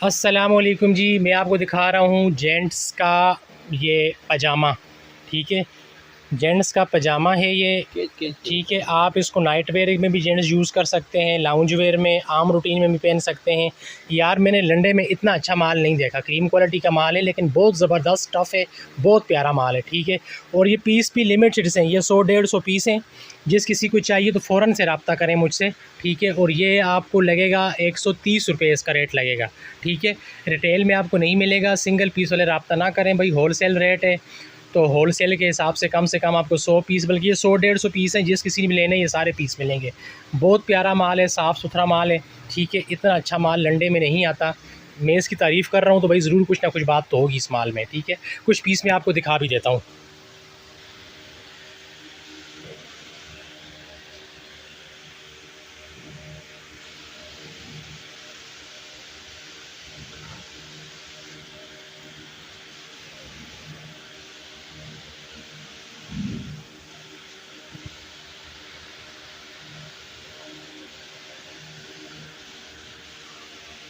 अस्सलामुअलैकुम जी। मैं आपको दिखा रहा हूँ जेंट्स का ये पजामा। ठीक है, जेंट्स का पजामा है ये। ठीक है, आप इसको नाइट वेयर में भी जेंट्स यूज़ कर सकते हैं, लाउंज वेयर में, आम रूटीन में भी पहन सकते हैं। यार मैंने लंडे में इतना अच्छा माल नहीं देखा। क्रीम क्वालिटी का माल है लेकिन बहुत ज़बरदस्त स्टफ़ है, बहुत प्यारा माल है। ठीक है, और ये पीस भी लिमिटेड हैं, ये 100-150 पीस हैं। जिस किसी को चाहिए तो फ़ौरन से रब्ता करें मुझसे। ठीक है, और ये आपको लगेगा 130 रुपये इसका रेट लगेगा। ठीक है, रिटेल में आपको नहीं मिलेगा। सिंगल पीस वाले रब्ता ना करें भाई, होल सेल रेट है तो होल सेल के हिसाब से कम आपको 100 पीस, बल्कि ये 100-150 पीस हैं। जिस किसी ने भी लेने ये सारे पीस मिलेंगे। बहुत प्यारा माल है, साफ़ सुथरा माल है। ठीक है, इतना अच्छा माल लंडे में नहीं आता। मैं इसकी तारीफ़ कर रहा हूँ तो भाई ज़रूर कुछ ना कुछ बात तो होगी इस माल में। ठीक है, कुछ पीस मैं आपको दिखा भी देता हूँ।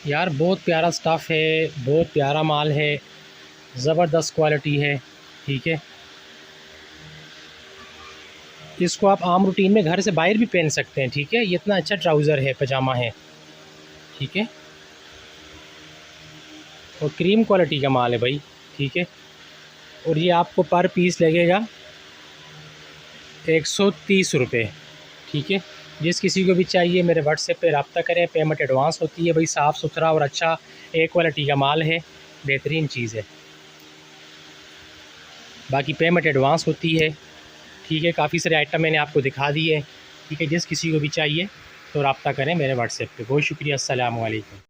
यार बहुत प्यारा स्टफ़ है, बहुत प्यारा माल है, ज़बरदस्त क्वालिटी है। ठीक है, इसको आप आम रूटीन में घर से बाहर भी पहन सकते हैं। ठीक है, ये इतना अच्छा ट्राउज़र है, पजामा है। ठीक है, और क्रीम क्वालिटी का माल है भाई। ठीक है, और ये आपको पर पीस लगेगा 130 रुपये। ठीक है, जिस किसी को भी चाहिए मेरे व्हाट्सएप पे रब्ता करें। पेमेंट एडवांस होती है भाई, साफ़ सुथरा और अच्छा ए क्वालिटी का माल है, बेहतरीन चीज़ है। बाकी पेमेंट एडवांस होती है। ठीक है, काफ़ी सारे आइटम मैंने आपको दिखा दिए। ठीक है, जिस किसी को भी चाहिए तो रब्ता करें मेरे व्हाट्सएप पे। बहुत शुक्रिया। अस्सलामु अलैकुम।